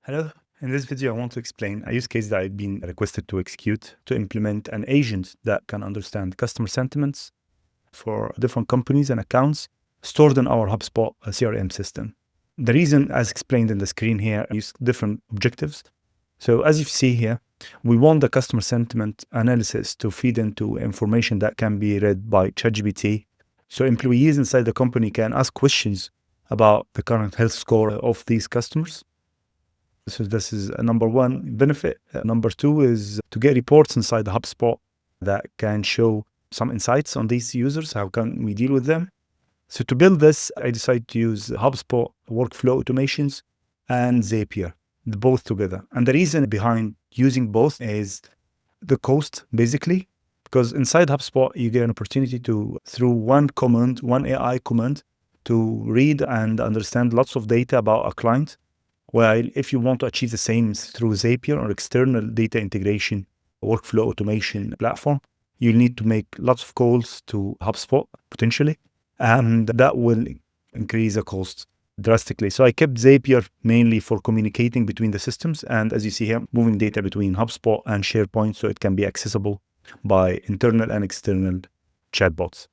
Hello. In this video, I want to explain a use case that I've been requested to execute to implement an agent that can understand customer sentiments for different companies and accounts stored in our HubSpot CRM system. The reason, as explained in the screen here, I use different objectives. So as you see here, we want the customer sentiment analysis to feed into information that can be read by ChatGPT. So employees inside the company can ask questions about the current health score of these customers. So this is a number one benefit. Number two is to get reports inside the HubSpot that can show some insights on these users. How can we deal with them? So to build this, I decided to use HubSpot workflow automations and Zapier, both together. And the reason behind using both is the cost, basically, because inside HubSpot, you get an opportunity to, through one command, one AI command, to read and understand lots of data about a client. While if you want to achieve the same through Zapier or external data integration workflow automation platform, you need to make lots of calls to HubSpot potentially, and that will increase the cost drastically. So I kept Zapier mainly for communicating between the systems, and as you see here, moving data between HubSpot and SharePoint so it can be accessible by internal and external chatbots.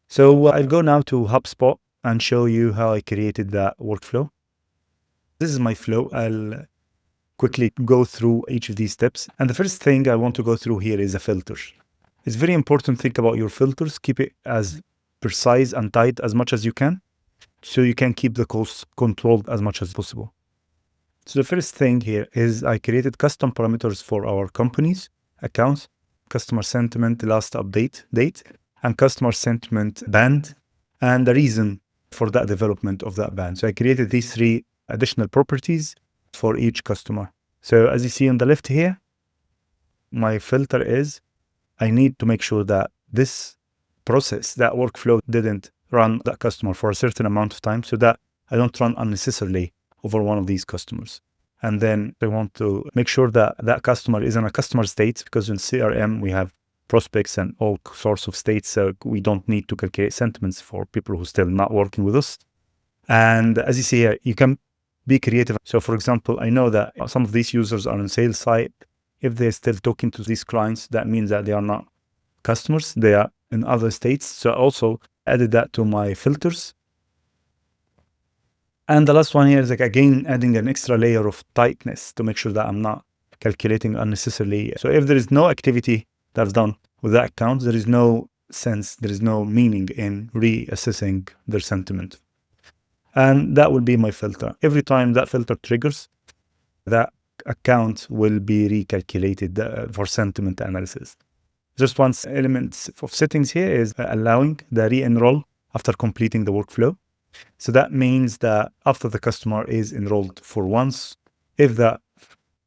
So I'll go now to HubSpot and show you how I created that workflow. This is my flow. I'll quickly go through each of these steps. And the first thing I want to go through here is a filter. It's very important to think about your filters. Keep it as precise and tight as much as you can, so you can keep the costs controlled as much as possible. So the first thing here is I created custom parameters for our companies, accounts, customer sentiment, last update date, and customer sentiment band, and the reason for that development of that band. So I created these three additional properties for each customer. So as you see on the left here, my filter is I need to make sure that this process, that workflow didn't run that customer for a certain amount of time so that I don't run unnecessarily over one of these customers. And then I want to make sure that that customer is in a customer state, because in CRM we have prospects and all sorts of states, so we don't need to calculate sentiments for people who are still not working with us. And as you see here, you can be creative. So for example, I know that some of these users are on sales side. If they're still talking to these clients, that means that they are not customers, they are in other states. So I also added that to my filters. And the last one here is again, adding an extra layer of tightness to make sure that I'm not calculating unnecessarily. So if there is no activity that's done with that account, there is no sense, there is no meaning in reassessing their sentiment. And that will be my filter. Every time that filter triggers, that account will be recalculated for sentiment analysis. Just one element of settings here is allowing the re-enroll after completing the workflow. So that means that after the customer is enrolled for once, if that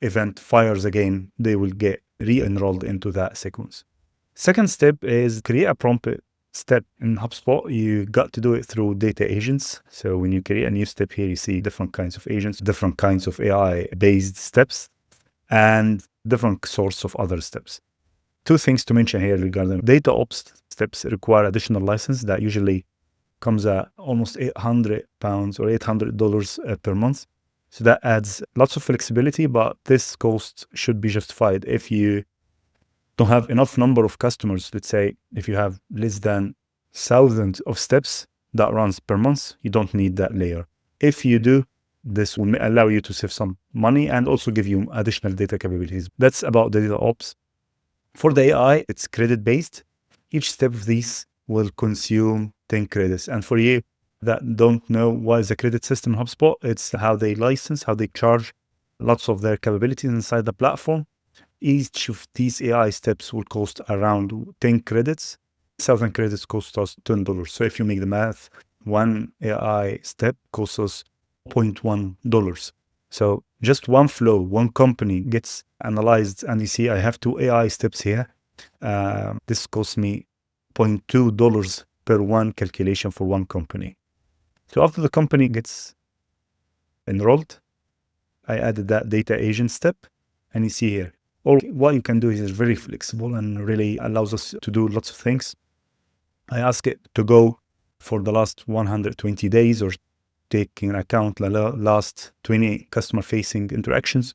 event fires again, they will get re-enrolled into that sequence. Second step is create a prompt step in HubSpot. You got to do it through data agents. So when you create a new step here, you see different kinds of agents, different kinds of AI-based steps, and different sorts of other steps. Two things to mention here regarding data ops steps require additional license that usually comes at almost £800 or $800 per month. So that adds lots of flexibility, but this cost should be justified if you don't have enough number of customers. Let's say if you have less than 1,000 of steps that runs per month, you don't need that layer. If you do, this will allow you to save some money and also give you additional data capabilities. That's about data ops. For the AI, it's credit based. Each step of these will consume 10 credits. And for you that don't know what is a credit system in HubSpot, it's how they license, how they charge lots of their capabilities inside the platform. Each of these AI steps will cost around 10 credits. 1,000 credits cost us $10. So if you make the math, one AI step costs us $0.1. So just one flow, one company gets analyzed, and you see I have two AI steps here. This costs me $0.2 per one calculation for one company. So after the company gets enrolled, I added that data agent step, and you see here, what you can do is very flexible and really allows us to do lots of things. I ask it to go for the last 120 days or taking account the last 20 customer-facing interactions.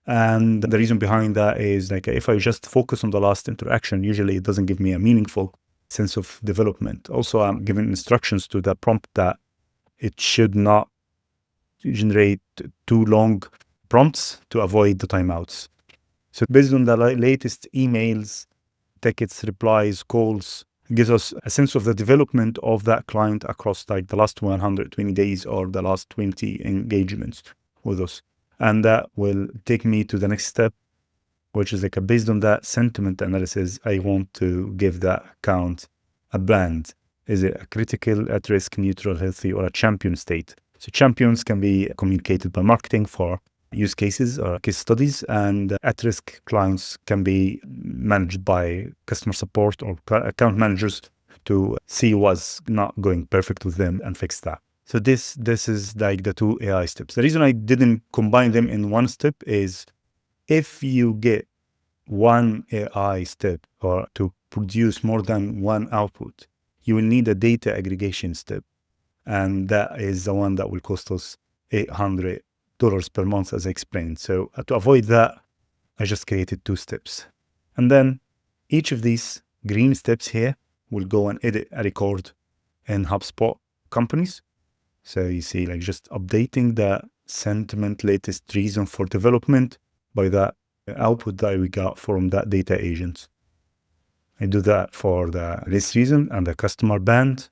And the reason behind that is like if I just focus on the last interaction, usually it doesn't give me a meaningful sense of development. Also, I'm giving instructions to the prompt that it should not generate too long prompts to avoid the timeouts. So based on the latest emails, tickets, replies, calls, gives us a sense of the development of that client across like the last 120 days or the last 20 engagements with us. And that will take me to the next step, which is like based on that sentiment analysis, I want to give that account a band. Is it a critical, at risk, neutral, healthy, or a champion state? So champions can be communicated by marketing for use cases or case studies, and at-risk clients can be managed by customer support or account managers to see what's not going perfect with them and fix that. So this is like the two AI steps. The reason I didn't combine them in one step is if you get one AI step or to produce more than one output, you will need a data aggregation step. And that is the one that will cost us $800 per month, as I explained. So to avoid that, I just created two steps. And then each of these green steps here will go and edit a record in HubSpot companies. So you see, like just updating the sentiment latest reason for development by that output that we got from that data agent. I do that for the list reason and the customer band.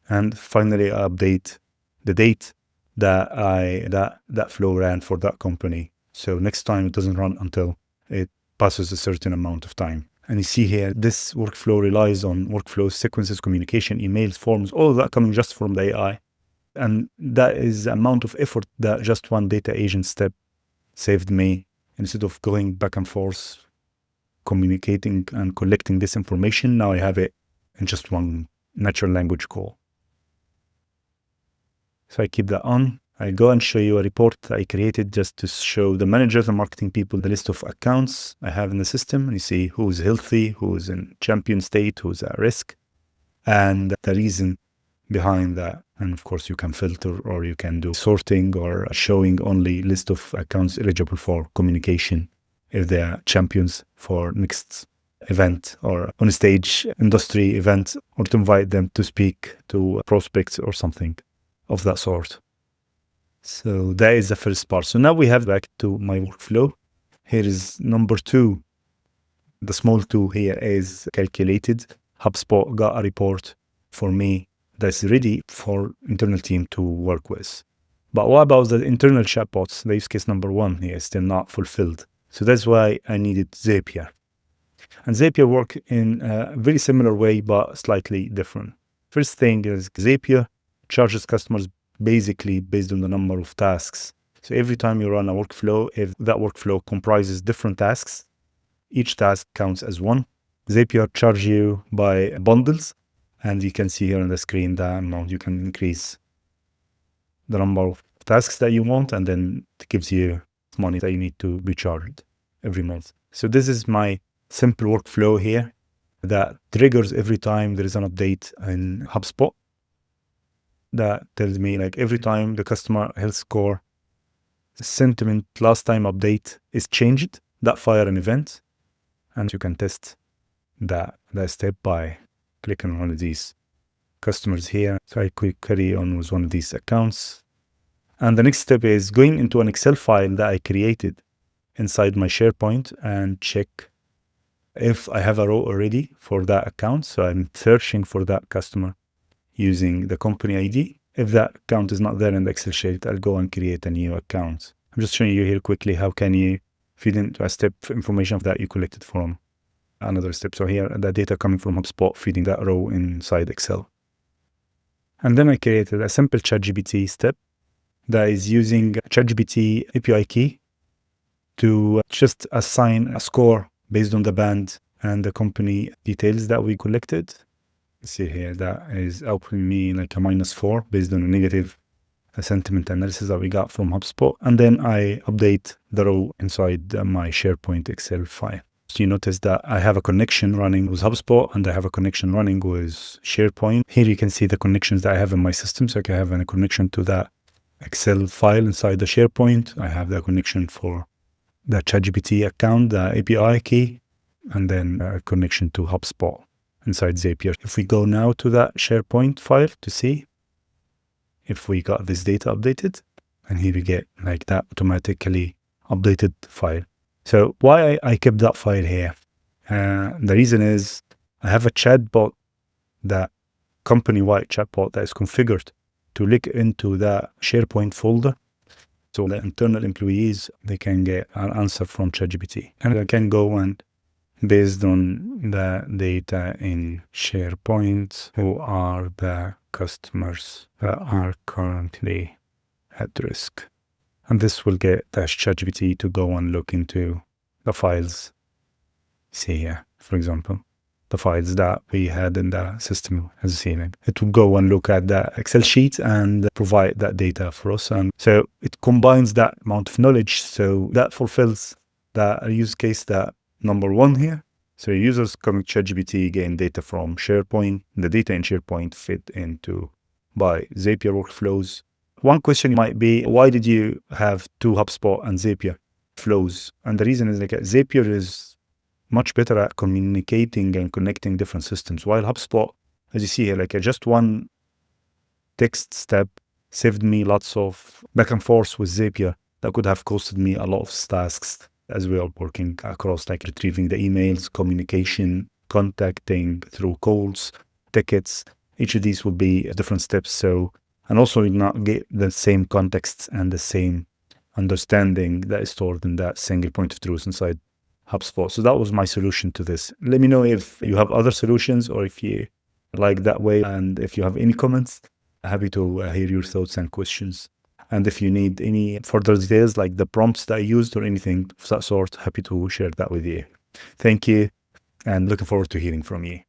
And finally, I update the date that that flow ran for that company. So next time it doesn't run until it passes a certain amount of time. And you see here, this workflow relies on workflows, sequences, communication, emails, forms, all of that coming just from the AI. And that is the amount of effort that just one data agent step saved me. Instead of going back and forth, communicating and collecting this information, now I have it in just one natural language call. So I keep that on. I go and show you a report that I created just to show the managers and marketing people the list of accounts I have in the system. And you see who's healthy, who's in champion state, who's at risk, and the reason behind that. And of course, you can filter or you can do sorting or showing only list of accounts eligible for communication if they are champions for next event or on a stage industry event, or to invite them to speak to prospects or something of that sort. So that is the first part. So now we have back to my workflow. Here is number 2. The small 2 here is calculated. HubSpot got a report for me that's ready for internal team to work with. But what about the internal chatbots? The use case number 1 here is still not fulfilled. So that's why I needed Zapier. And Zapier work in a very similar way, but slightly different. First thing is Zapier charges customers basically based on the number of tasks. So every time you run a workflow, if that workflow comprises different tasks, each task counts as one. Zapier charge you by bundles, and you can see here on the screen the amount you can increase the number of tasks that you want, and then it gives you money that you need to be charged every month. So this is my simple workflow here that triggers every time there is an update in HubSpot. That tells me like every time the customer health score sentiment last time update is changed, that fire an event, and you can test that step by clicking on one of these customers here. So I quick carry on with one of these accounts. And the next step is going into an Excel file that I created inside my SharePoint and check if I have a row already for that account. So I'm searching for that customer using the company ID. If that account is not there in the Excel sheet, I'll go and create a new account. I'm just showing you here quickly how can you feed into a step information that you collected from another step. So here, the data coming from HubSpot, feeding that row inside Excel. And then I created a simple ChatGPT step that is using ChatGPT API key to just assign a score based on the band and the company details that we collected. See here, that is outputting me like a -4 based on a negative sentiment analysis that we got from HubSpot. And then I update the row inside my SharePoint Excel file. So you notice that I have a connection running with HubSpot and I have a connection running with SharePoint. Here you can see the connections that I have in my system. So I can have a connection to that Excel file inside the SharePoint. I have the connection for the ChatGPT account, the API key, and then a connection to HubSpot inside Zapier. If we go now to that SharePoint file to see if we got this data updated, and here we get like that automatically updated file. So why I kept that file here? The reason is I have a chatbot, that company-wide chatbot that is configured to link into that SharePoint folder. So the internal employees, they can get an answer from ChatGPT. And I can go and, based on the data in SharePoint, who are the customers that are currently at risk. And this will get ChatGPT to go and look into the files. See here, for example, the files that we had in the system as a ceiling. It will go and look at the Excel sheet and provide that data for us. And so it combines that amount of knowledge. So that fulfills the use case that number one here. So users coming to ChatGPT gain data from SharePoint. The data in SharePoint fit into by Zapier workflows. One question might be, why did you have two HubSpot and Zapier flows? And the reason is like Zapier is much better at communicating and connecting different systems, while HubSpot, as you see here, like just one text step saved me lots of back and forth with Zapier that could have costed me a lot of tasks as we are working across, like retrieving the emails, communication, contacting through calls, tickets. Each of these will be different steps. So, and also you not get the same context and the same understanding that is stored in that single point of truth inside HubSpot. So that was my solution to this. Let me know if you have other solutions or if you like that way. And if you have any comments, happy to hear your thoughts and questions. And if you need any further details, like the prompts that I used or anything of that sort, happy to share that with you. Thank you, and looking forward to hearing from you.